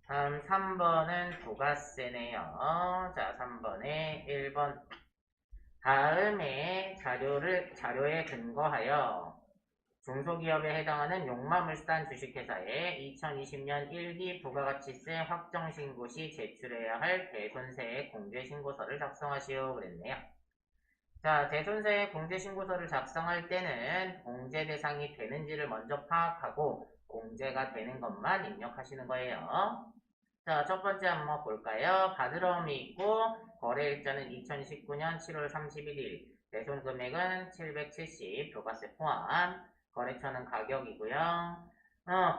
다음 3번은 부가세네요. 자, 3번에 1번. 다음에 자료에 근거하여 중소기업에 해당하는 용마물산 주식회사에 2020년 1기 부가가치세 확정신고 시 제출해야 할 대손세의 공제신고서를 작성하시오 그랬네요. 자, 대손세의 공제신고서를 작성할 때는 공제 대상이 되는지를 먼저 파악하고 공제가 되는 것만 입력하시는 거예요. 자, 첫 번째 한번 볼까요? 받으러움이 있고 거래일자는 2019년 7월 31일, 대손 금액은 770, 부가세 포함, 거래처는 가격이고요.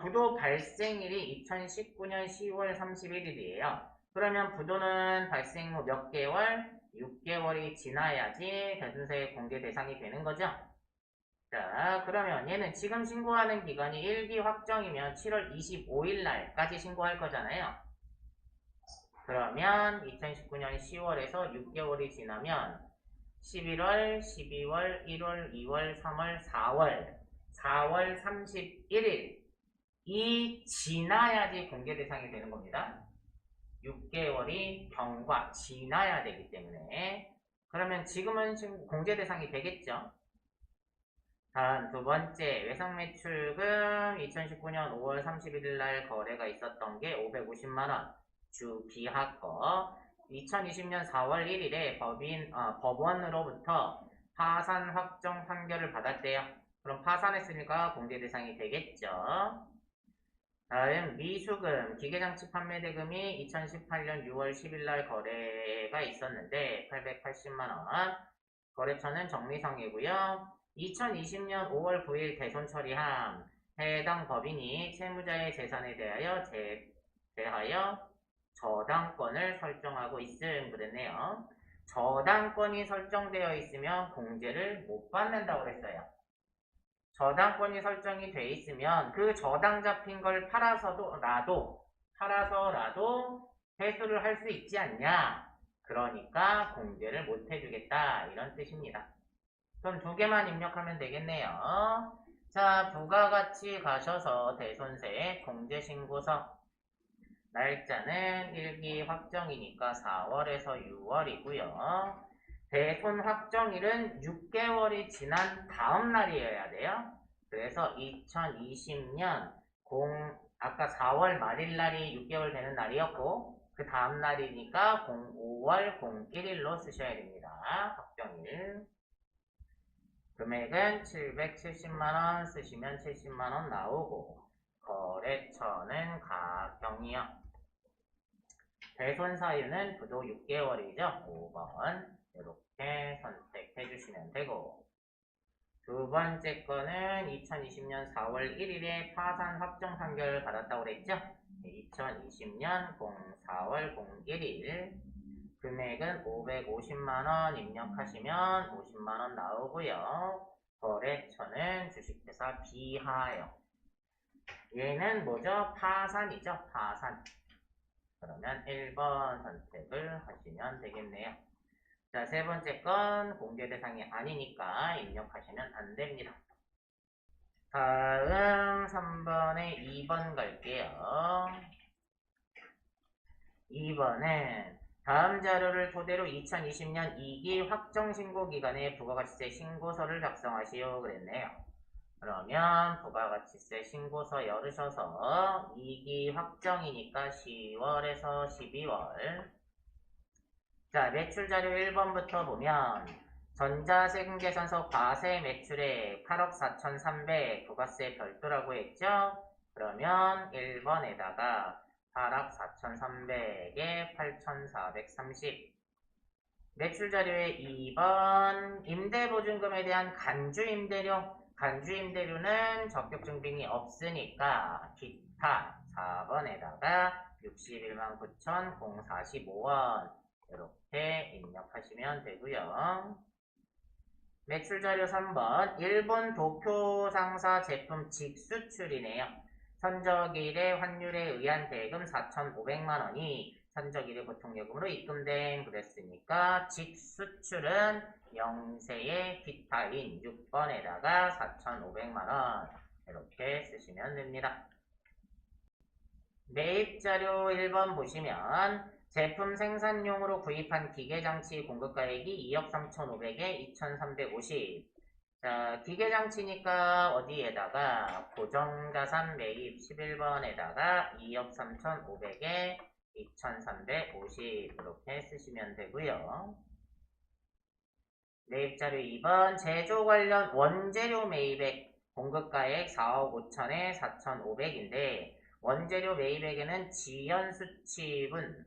부도 발생일이 2019년 10월 31일이에요. 그러면 부도는 발생 후 몇 개월? 6개월이 지나야지 대손세 공제 대상이 되는 거죠. 자, 그러면 얘는 지금 신고하는 기간이 1기 확정이면 7월 25일 날까지 신고할 거잖아요. 그러면 2019년 10월에서 6개월이 지나면 11월, 12월, 1월, 2월, 3월, 4월 31일이 지나야지 공개 대상이 되는 겁니다. 6개월이 경과 지나야 되기 때문에 그러면 지금은 공제 대상이 되겠죠. 다음 두 번째 외상매출금 2019년 5월 31일 날 거래가 있었던 게 550만원 주 비하거 2020년 4월 1일에 법원으로부터 파산 확정 판결을 받았대요. 그럼 파산했으니까 공제 대상이 되겠죠. 다음 미수금 기계장치 판매대금이 2018년 6월 10일 날 거래가 있었는데 880만원 거래처는 정리성이고요. 2020년 5월 9일 대손 처리함 해당 법인이 채무자의 재산에 대하여 저당권을 설정하고 있음 그랬네요. 저당권이 설정되어 있으면 공제를 못 받는다고 그랬어요. 저당권이 설정이 돼 있으면 그 저당 잡힌 걸 팔아서라도 회수를 할 수 있지 않냐. 그러니까 공제를 못 해주겠다 이런 뜻입니다. 그럼 두 개만 입력하면 되겠네요. 자, 부가가치 가셔서 대손세 공제신고서 날짜는 1기 확정이니까 4월에서 6월이고요. 대손 확정일은 6개월이 지난 다음 날이어야 돼요. 그래서 2020년 아까 4월 말일 날이 6개월 되는 날이었고 그 다음 날이니까 5월 01일로 쓰셔야 됩니다. 확정일. 금액은 770만원 쓰시면 70만원 나오고 거래처는 가경이요. 대손 사유는 부도 6개월이죠. 5번 이렇게 선택해 주시면 되고 두 번째 거는 2020년 4월 1일에 파산 확정 판결 받았다고 그랬죠. 2020년 4월 01일 금액은 550만원 입력하시면 50만원 나오고요. 거래처는 주식회사 비하요. 얘는 뭐죠? 파산이죠. 파산. 그러면 1번 선택을 하시면 되겠네요. 자, 세 번째 건 공개 대상이 아니니까 입력하시면 안 됩니다. 다음 3번에 2번 갈게요. 2번은 다음 자료를 토대로 2020년 2기 확정신고 기간에 부가가치세 신고서를 작성하시오 그랬네요. 그러면 부가가치세 신고서 열으셔서 2기 확정이니까 10월에서 12월 자, 매출자료 1번부터 보면 전자세금계산서 과세 매출액 8억 4,300 부가세 별도라고 했죠? 그러면 1번에다가 8억 4,300에 8,430 매출자료의 2번 임대보증금에 대한 간주임대료는 적격증빙이 없으니까 기타 4번에다가 61만 9,045원 이렇게 입력하시면 되고요. 매출자료 3번 일본 도쿄 상사 제품 직수출이네요. 선적일의 환율에 의한 대금 4,500만원이 선적일의 보통요금으로 입금된 그랬으니까 직수출은 영세의 기타인 6번에다가 4,500만원 이렇게 쓰시면 됩니다. 매입자료 1번 보시면 제품 생산용으로 구입한 기계장치 공급가액이 2억 3,500에 2,350. 자, 기계장치니까 어디에다가 고정자산 매입 11번에다가 2억 3,500에 2,350 이렇게 쓰시면 되고요. 매입자료 2번 제조 관련 원재료 매입액 공급가액 4억 5천에 4,500인데 원재료 매입액에는 지연수취분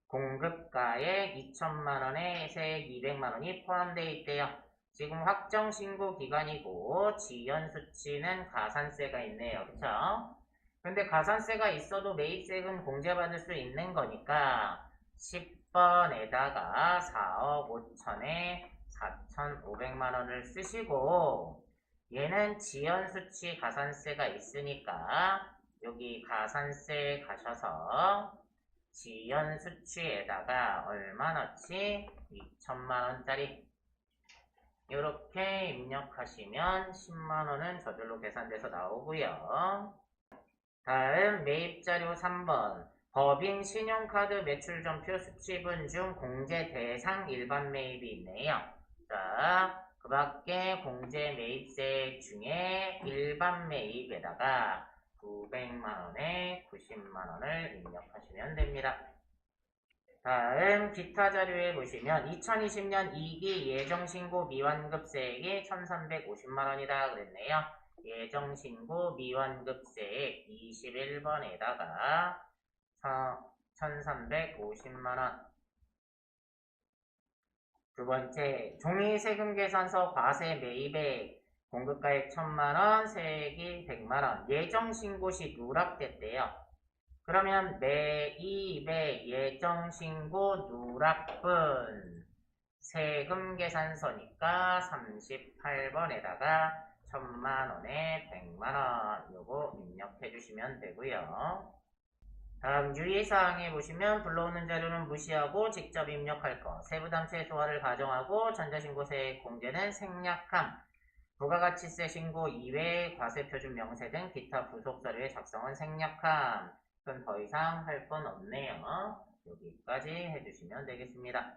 공급가액 2천만원에 세액 200만원이 포함되어 있대요. 지금 확정신고 기간이고 지연수취는 가산세가 있네요. 그쵸? 근데 가산세가 있어도 매입세금 공제받을 수 있는 거니까 10번에다가 4억 5천에 4,500만원을 쓰시고 얘는 지연수취 가산세가 있으니까 여기 가산세 가셔서 지연수취에다가 얼마나치? 2천만원짜리 이렇게 입력하시면 10만원은 저절로 계산돼서 나오고요. 다음 매입자료 3번 법인 신용카드 매출전표 수취분 중 공제 대상 일반 매입이 있네요. 자, 그 밖에 공제 매입세 중에 일반 매입에다가 900만원에 90만원을 입력하시면 됩니다. 다음 기타 자료에 보시면 2020년 2기 예정신고 미완급세액이 1,350만원이다 그랬네요. 예정신고 미완급세액 21번에다가 1,350만원. 두 번째, 종이세금계산서 과세 매입액 공급가액 1,000만원, 세액이 100만원. 예정신고 시 누락됐대요. 그러면 매입의 예정신고 누락분 세금계산서니까 38번에다가 1,000만원에 100만원 요거 입력해 주시면 되고요. 다음 유의사항에 보시면 불러오는 자료는 무시하고 직접 입력할 것, 세부담 최소화를 가정하고 전자신고세액 공제는 생략함, 부가가치세 신고 이외의 과세표준 명세 등 기타 부속자료의 작성은 생략함. 그럼 더 이상 할 건 없네요. 여기까지 해주시면 되겠습니다.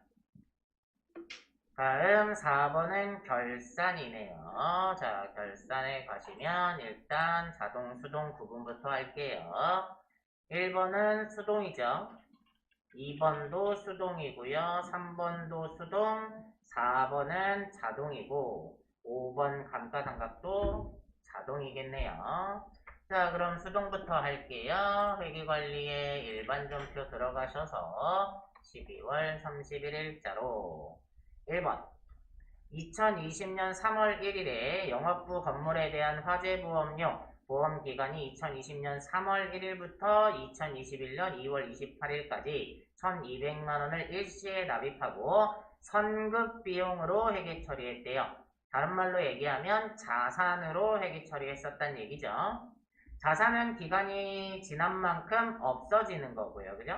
다음 4번은 결산이네요. 자, 결산에 가시면 일단 자동, 수동 구분부터 할게요. 1번은 수동이죠. 2번도 수동이고요. 3번도 수동, 4번은 자동이고 5번 감가상각도 자동이겠네요. 자, 그럼 수동부터 할게요. 회계관리에 일반전표 들어가셔서 12월 31일자로 1번 2020년 3월 1일에 영업부 건물에 대한 화재보험료 보험기간이 2020년 3월 1일부터 2021년 2월 28일까지 1,200만원을 일시에 납입하고 선급 비용으로 회계 처리했대요. 다른 말로 얘기하면 자산으로 회계 처리했었단 얘기죠. 자산은 기간이 지난 만큼 없어지는 거고요. 그죠?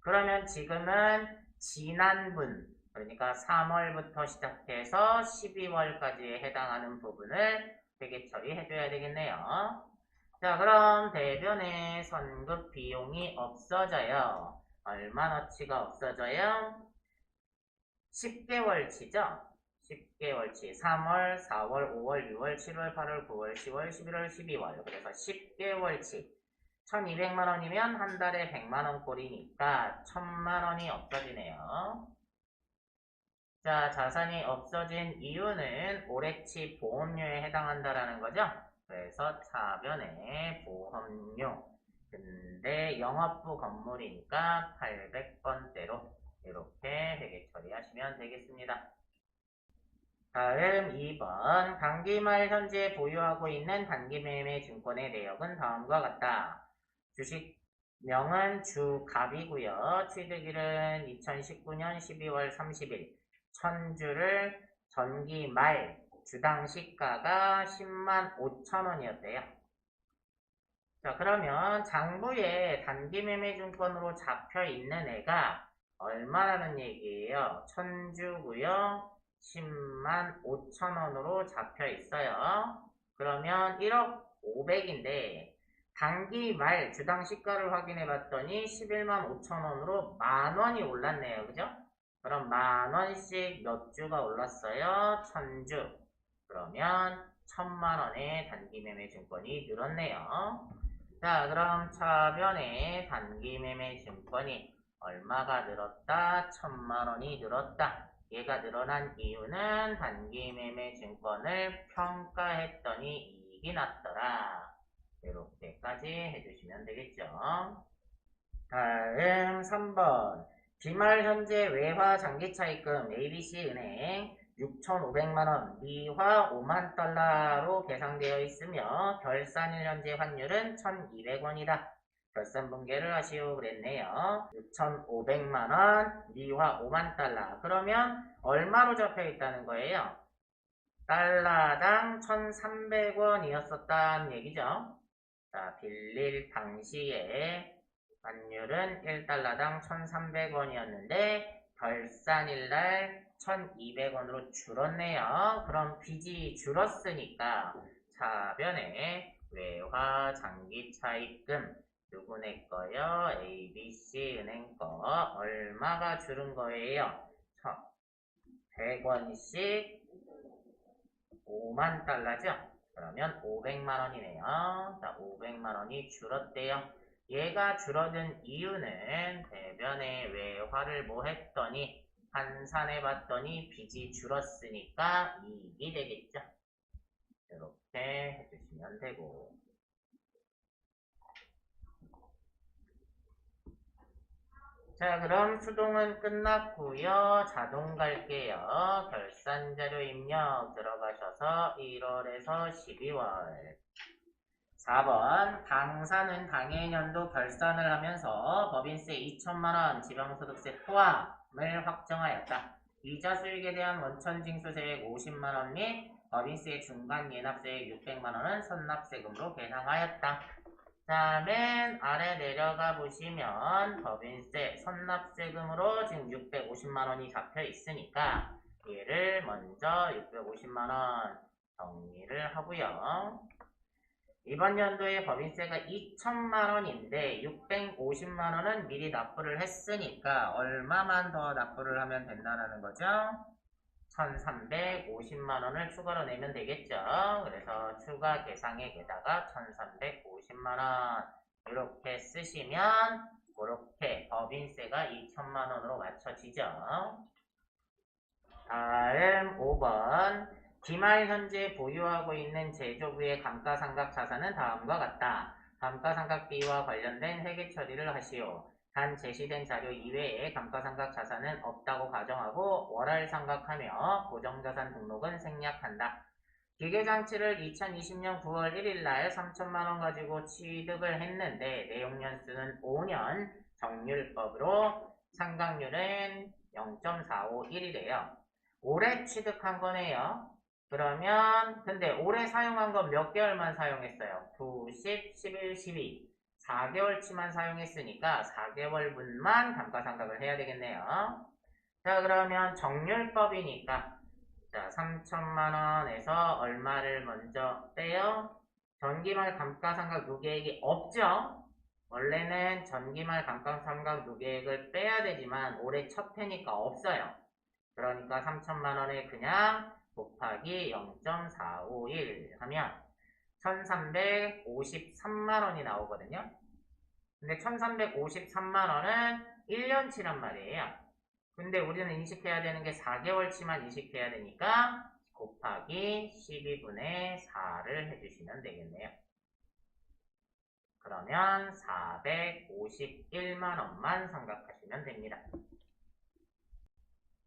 그러면 지금은 지난분, 그러니까 3월부터 시작해서 12월까지에 해당하는 부분을 회계 처리해줘야 되겠네요. 자, 그럼 대변에 선급 비용이 없어져요. 얼마나치가 없어져요? 10개월치죠? 10개월치 3월, 4월, 5월, 6월, 7월, 8월, 9월, 10월, 11월, 12월 그래서 10개월치 1,200만원이면 한 달에 100만원 꼴이니까 1,000만원이 없어지네요. 자, 자산이 없어진 이유는 올해치 보험료에 해당한다라는 거죠. 그래서 차변에 보험료. 근데 영업부 건물이니까 800번대로 이렇게 회계 처리하시면 되겠습니다. 다음 2번 단기 말 현재 보유하고 있는 단기 매매 증권의 내역은 다음과 같다. 주식명은 주갑이고요. 취득일은 2019년 12월 30일. 천주를 전기 말 주당 시가가 10만 5천 원이었대요. 자, 그러면 장부에 단기 매매 증권으로 잡혀 있는 애가 얼마라는 얘기예요? 천주고요. 10만 5천 원으로 잡혀 있어요. 그러면 1억 500인데 단기 말 주당 시가를 확인해 봤더니 11만 5천 원으로 만 원이 올랐네요. 그죠? 그럼 만 원씩 몇 주가 올랐어요? 1000주. 그러면 1000만 원의 단기 매매 증권이 늘었네요. 자, 그럼 차변의 단기 매매 증권이 얼마가 늘었다? 1000만 원이 늘었다. 얘가 늘어난 이유는 단기 매매 증권을 평가했더니 이익이 났더라. 이렇게까지 해주시면 되겠죠. 다음 3번. 기말 현재 외화 장기 차입금 ABC은행 6,500만원, 미화 5만 달러로 계상되어 있으며 결산일 현재 환율은 1,200원이다. 결산 분계를 하시오 그랬네요. 6,500만원, 미화 5만 달러. 그러면 얼마로 잡혀 있다는 거예요? 달러당 1,300원이었었다는 얘기죠. 자, 빌릴 당시에 환율은 1달러당 1,300원이었는데 결산일날 1,200원으로 줄었네요. 그럼 빚이 줄었으니까 차변에 외화 장기 차입금 누구네 거요? ABC 은행 거 얼마가 줄은 거예요? 100원씩 5만 달러죠? 그러면 500만 원이네요. 자, 500만 원이 줄었대요. 얘가 줄어든 이유는 대변에 외화를 뭐 했더니 환산해 봤더니 빚이 줄었으니까 이익이 되겠죠. 이렇게 해주시면 되고. 자, 그럼 수동은 끝났고요. 자동 갈게요. 결산자료 입력 들어가셔서 1월에서 12월. 4번 당사는 당해년도 결산을 하면서 법인세 2천만원, 지방소득세 포함을 확정하였다. 이자 수익에 대한 원천징수세액 50만원 및 법인세 중간 예납세액 600만원은 선납세금으로 계상하였다. 자, 맨 아래 내려가 보시면 법인세 선납세금으로 지금 650만원이 잡혀 있으니까 얘를 먼저 650만원 정리를 하고요. 이번 연도에 법인세가 2천만원인데 650만원은 미리 납부를 했으니까 얼마만 더 납부를 하면 된다는 거죠? 1350만원을 추가로 내면 되겠죠? 그래서 추가 계상액에다가 1350만원 이렇게 쓰시면 그렇게 법인세가 2천만원으로 맞춰지죠? 다음 5번. 기말 현재 보유하고 있는 제조부의 감가상각 자산은 다음과 같다. 감가상각비와 관련된 회계 처리를 하시오. 단 제시된 자료 이외에 감가상각 자산은 없다고 가정하고 월할 상각하며 고정자산 등록은 생략한다. 기계장치를 2020년 9월 1일 날 3천만원 가지고 취득을 했는데 내용연수는 5년 정률법으로 상각률은 0.451이래요. 올해 취득한 거네요. 그러면 근데 올해 사용한 건 몇 개월만 사용했어요? 9, 10, 11, 12 4개월치만 사용했으니까 4개월분만 감가상각을 해야 되겠네요. 자, 그러면 정률법이니까 자, 3천만원에서 얼마를 먼저 빼요? 전기말 감가상각 누계액이 없죠? 원래는 전기말 감가상각 누계액을 빼야 되지만 올해 첫 해니까 없어요. 그러니까 3천만원에 그냥 곱하기 0.451 하면 1353만원이 나오거든요. 근데 1353만원은 1년치란 말이에요. 근데 우리는 인식해야 되는 게 4개월치만 인식해야 되니까 곱하기 12분의 4를 해주시면 되겠네요. 그러면 451만원만 생각하시면 됩니다.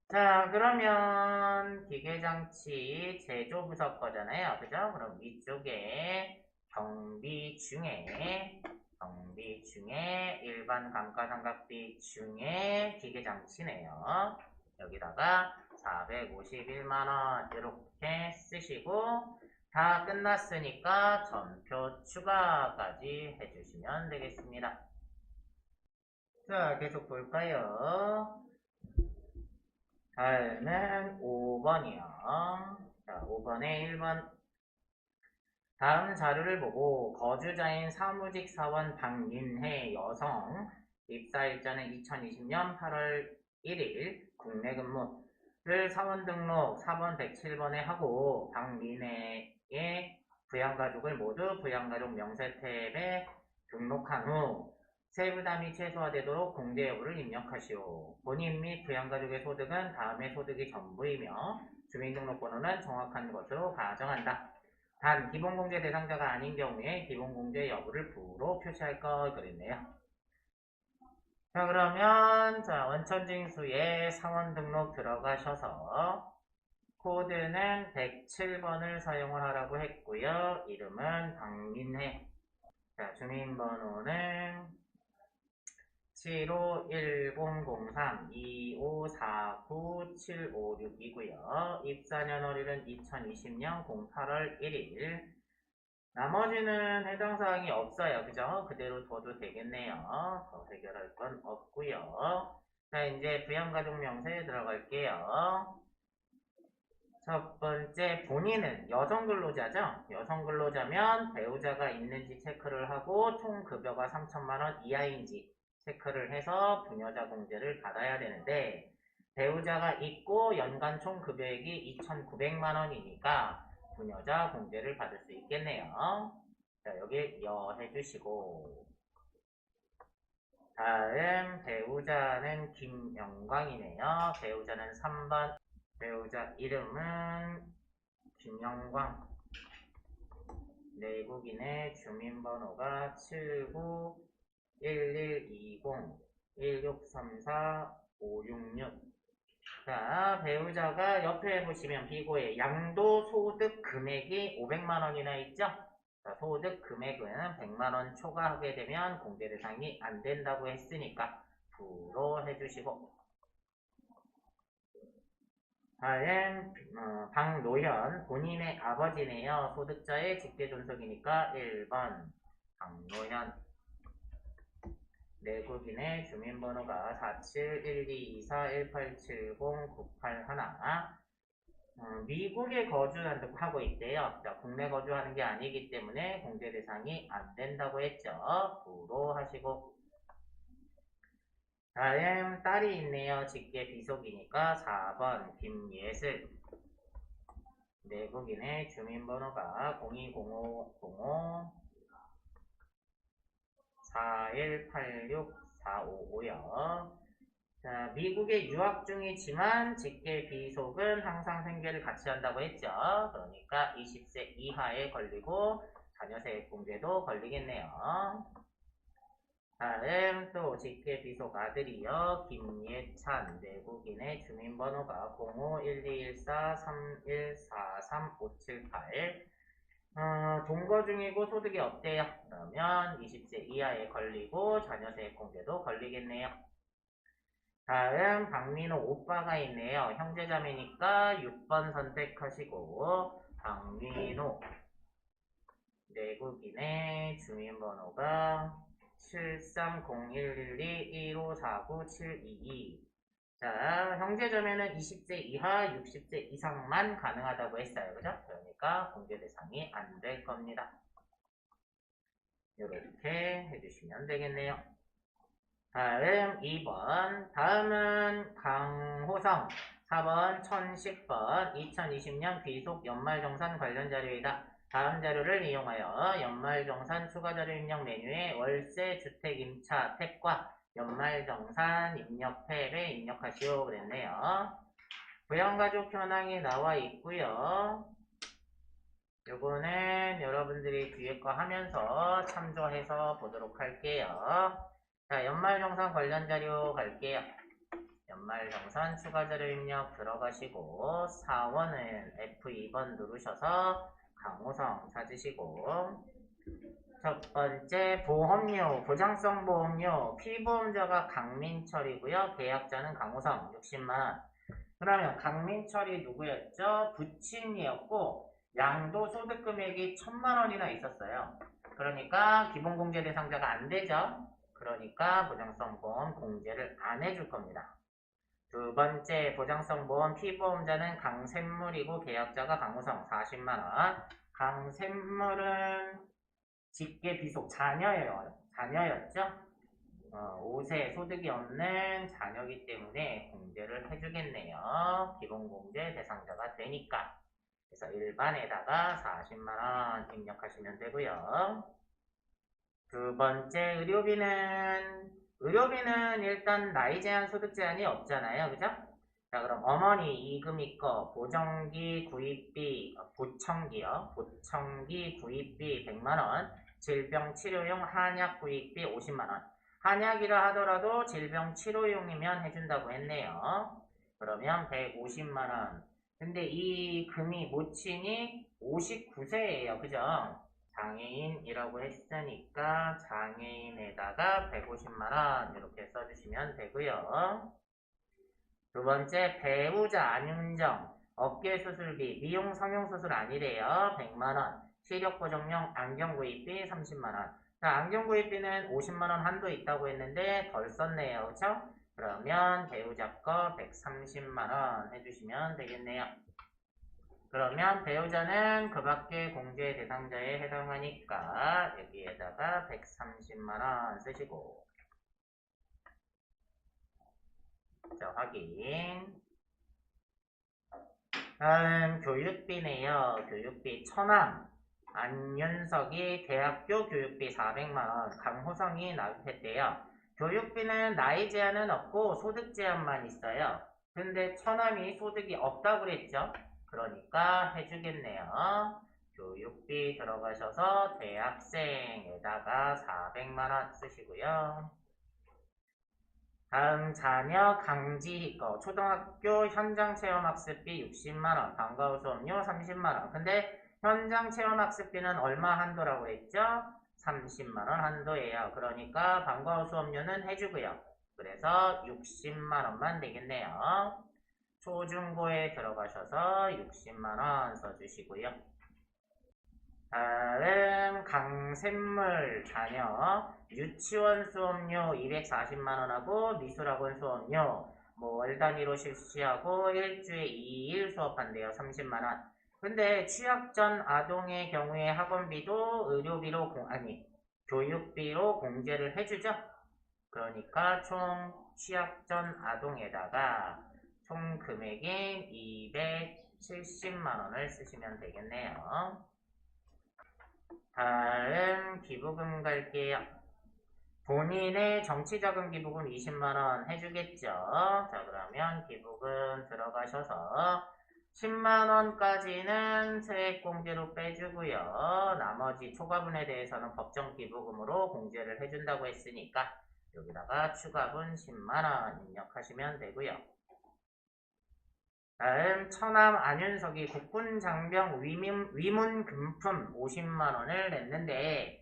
자, 그러면 기계장치 제조부서 거잖아요. 그죠? 그럼 위쪽에 경비 중에 일반 감가상각비 중에 기계장치네요. 여기다가 451만원 이렇게 쓰시고 다 끝났으니까 전표 추가까지 해주시면 되겠습니다. 자, 계속 볼까요? 다음은 5번이요. 자, 5번에 1번 다음 자료를 보고 거주자인 사무직 사원 박민혜 여성 입사일자는 2020년 8월 1일 국내 근무를 사원 등록 4번 107번에 하고 박민혜의 부양가족을 모두 부양가족 명세 탭에 등록한 후 세부담이 최소화되도록 공제 여부를 입력하시오. 본인 및 부양가족의 소득은 다음의 소득이 전부이며 주민등록번호는 정확한 것으로 가정한다. 단 기본공제 대상자가 아닌 경우에 기본공제 여부를 부로 표시할 걸 그랬네요. 자, 그러면 원천징수에 사원 등록 들어가셔서 코드는 107번을 사용을 하라고 했고요. 이름은 박민혜. 자, 주민번호는 751003-2549-756이고요. 입사년월일은 2020년 08월 1일. 나머지는 해당 사항이 없어요. 그죠? 그대로 둬도 되겠네요. 더 해결할 건 없고요. 자, 이제 부양가족 명세에 들어갈게요. 첫 번째, 본인은 여성 근로자죠? 여성 근로자면 배우자가 있는지 체크를 하고 총 급여가 3천만 원 이하인지 체크를 해서 부녀자 공제를 받아야 되는데 배우자가 있고 연간 총 급여액이 2,900만 원이니까 부녀자 공제를 받을 수 있겠네요. 자, 여기 여 해주시고 다음 배우자는 김영광이네요. 배우자는 3번 배우자 이름은 김영광 내국인의 주민번호가 791120163456 자, 배우자가 옆에 보시면 비고에 양도소득 금액이 500만원이나 있죠? 자, 소득 금액은 100만원 초과하게 되면 공제 대상이 안 된다고 했으니까 부로 해주시고 다음 박노현 본인의 아버지네요. 소득자의 직계존속이니까 1번 박노현 내국인의 주민번호가 471224187098 미국에 거주한다고 하고 있대요. 자, 국내 거주하는 게 아니기 때문에 공제 대상이 안 된다고 했죠. 부로 하시고 다음 딸이 있네요. 직계 비속이니까 4번 김예슬 내국인의 주민번호가 020505 4186455요. 자, 미국에 유학 중이지만 직계 비속은 항상 생계를 같이 한다고 했죠. 그러니까 20세 이하에 걸리고 자녀세액 공제도 걸리겠네요. 다음 또 직계 비속 아들이요. 김예찬 내국인의 주민번호가 051214314358 동거 중이고 소득이 없대요. 그러면 20세 이하에 걸리고 자녀세액 공제도 걸리겠네요. 다음 박민호 오빠가 있네요. 형제자매니까 6번 선택하시고 박민호 내국인의 주민번호가 73011215497222 자, 형제자매는 20세 이하 60세 이상만 가능하다고 했어요. 그죠? 그러니까 공제 대상이 안 될 겁니다. 이렇게 해주시면 되겠네요. 다음 2번 다음은 강호성 4번 1010번 2020년 귀속 연말정산 관련 자료이다. 다음 자료를 이용하여 연말정산 추가자료 입력 메뉴에 월세 주택 임차 탭과 연말정산 입력 탭에 입력하시오 그랬네요. 부양가족 현황이 나와 있고요. 요거는 여러분들이 뒤에 거 하면서 참조해서 보도록 할게요. 자, 연말정산 관련 자료 갈게요. 연말정산 추가자료 입력 들어가시고 사원은 F2번 누르셔서 강호성 찾으시고 첫 번째 보험료, 보장성 보험료 피보험자가 강민철이고요. 계약자는 강호성 60만원. 그러면 강민철이 누구였죠? 부친이었고 양도소득금액이 1000만원이나 있었어요. 그러니까 기본공제 대상자가 안 되죠. 그러니까 보장성 보험 공제를 안 해줄 겁니다. 두 번째 보장성 보험 피보험자는 강샘물이고 계약자가 강호성 40만원. 강샘물은 직계 비속 자녀였죠? 5세 소득이 없는 자녀이기 때문에 공제를 해주겠네요. 기본공제 대상자가 되니까. 그래서 1반에다가 40만원 입력하시면 되고요. 두 번째 의료비는 일단 나이 제한 소득 제한이 없잖아요. 그죠? 자, 그럼 어머니 이금희 거 보정기 구입비 보청기 구입비 100만원, 질병 치료용 한약 구입비 50만원. 한약이라 하더라도 질병 치료용이면 해준다고 했네요. 그러면 150만원. 근데 이 금이 모친이 59세예요. 그죠? 장애인이라고 했으니까 장애인에다가 150만원 이렇게 써주시면 되고요. 두 번째, 배우자 안윤정 어깨 수술비 미용 성형 수술 아니래요. 100만원. 시력 보정용 안경 구입비 30만원. 자, 안경 구입비는 50만원 한도 있다고 했는데 덜 썼네요. 그쵸? 그러면 배우자 거 130만원 해주시면 되겠네요. 그러면 배우자는 그 밖의 공제 대상자에 해당하니까 여기에다가 130만원 쓰시고, 자, 확인. 다음 교육비네요. 교육비 처남 안윤석이 대학교 교육비 400만원, 강호성이 납입했대요. 교육비는 나이 제한은 없고 소득 제한만 있어요. 근데 처남이 소득이 없다고 그랬죠? 그러니까 해주겠네요. 교육비 들어가셔서 대학생에다가 400만원 쓰시고요. 다음 자녀 강지희 거 초등학교 현장 체험학습비 60만원, 방과후 수업료 30만원. 근데 현장 체험학습비는 얼마 한도라고 했죠? 30만원 한도예요. 그러니까 방과후 수업료는 해주고요. 그래서 60만원만 되겠네요. 초중고에 들어가셔서 60만원 써주시고요. 다음 강샘물 자녀 유치원 수업료 240만원하고 미술학원 수업료 월 단위로 실시하고 일주에 2일 수업한대요. 30만원. 근데 취약 전 아동의 경우에 학원비도 의료비로 교육비로 공제를 해주죠. 그러니까 총 취약 전 아동에다가 총 금액인 270만원을 쓰시면 되겠네요. 다음 기부금 갈게요. 본인의 정치자금 기부금 20만원 해주겠죠. 자, 그러면 기부금 들어가셔서 10만원까지는 세액공제로 빼주고요. 나머지 초과분에 대해서는 법정 기부금으로 공제를 해준다고 했으니까 여기다가 추가분 10만원 입력하시면 되고요. 다음 처남 안윤석이 국군장병 위문 금품 50만원을 냈는데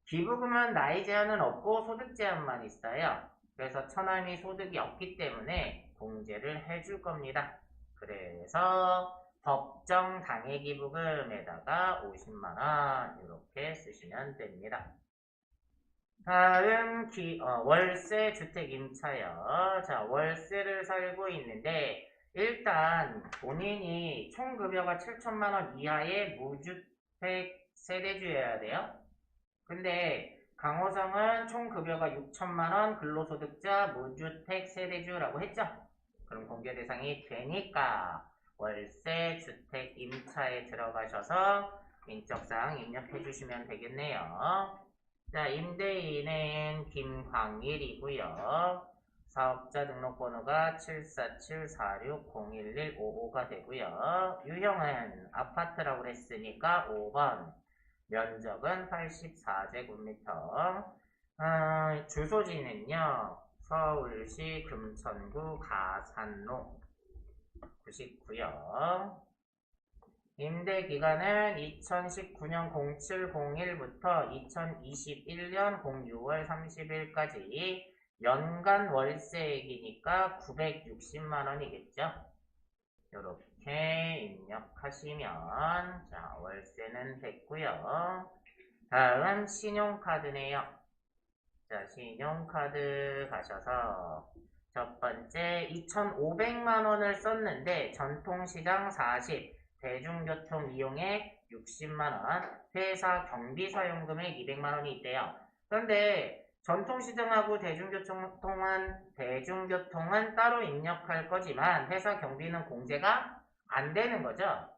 기부금은 나이 제한은 없고 소득 제한만 있어요. 그래서 처남이 소득이 없기 때문에 공제를 해줄 겁니다. 그래서 법정 당해기부금에다가 50만원 이렇게 쓰시면 됩니다. 다음 월세 주택 임차요. 자, 월세를 살고 있는데 일단 본인이 총급여가 7천만원 이하의 무주택 세대주여야 돼요. 근데 강호성은 총급여가 6천만원 근로소득자 무주택 세대주라고 했죠. 그럼 공제 대상이 되니까 월세 주택 임차에 들어가셔서 인적사항 입력해 주시면 되겠네요. 자, 임대인은 김광일이고요. 사업자 등록번호가 74746011155가 되고요. 유형은 아파트라고 했으니까 5번. 면적은 84제곱미터. 주소지는요. 서울시 금천구 가산로 99요. 임대기간은 2019년 0701부터 2021년 06월 30일까지 연간 월세액이니까 960만원이겠죠. 이렇게 입력하시면 자, 월세는 됐고요. 다음 신용카드네요. 자, 신용카드 가셔서 첫 번째 2,500만원을 썼는데 전통시장 40, 대중교통 이용에 60만원, 회사 경비 사용금액 200만원이 있대요. 그런데 전통시장하고 대중교통은 따로 입력할 거지만 회사 경비는 공제가 안 되는 거죠.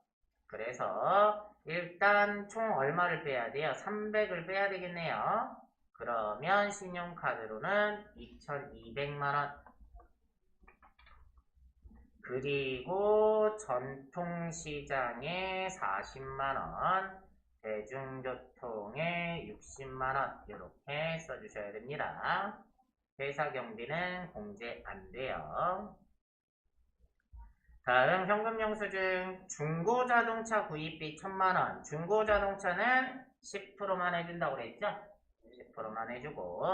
그래서 일단 총 얼마를 빼야 돼요? 300을 빼야 되겠네요. 그러면 신용카드로는 2200만원. 그리고 전통시장에 40만원, 대중교통에 60만원 이렇게 써주셔야 됩니다. 회사 경비는 공제 안 돼요. 다음 현금 영수증 중고자동차 구입비 1000만원. 중고자동차는 10%만 해준다고 그랬죠? 10%만 해주고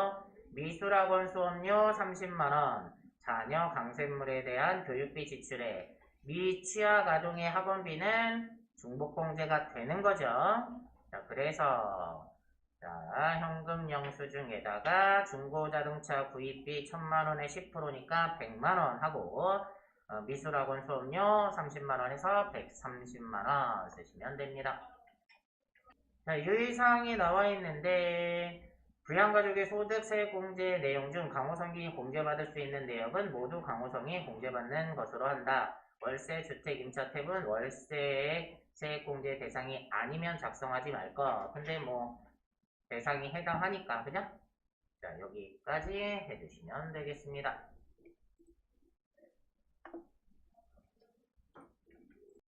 미술학원 수업료 30만원. 자녀 강습물에 대한 교육비 지출에 미취학 아동의 학원비는 중복공제가 되는 거죠. 자, 그래서 현금 영수증에다가 중고자동차 구입비 1000만원에 10%니까 100만원 하고 미술학원 수업료 30만원에서 130만원 쓰시면 됩니다. 자, 유의사항이 나와 있는데 부양가족의 소득 세액공제 내용 중 강호성이 공제받을 수 있는 내역은 모두 강호성이 공제받는 것으로 한다. 월세, 주택, 임차 탭은 월세 세액공제 대상이 아니면 작성하지 말 거. 근데 뭐 대상이 해당하니까 그죠? 자, 여기까지 해주시면 되겠습니다.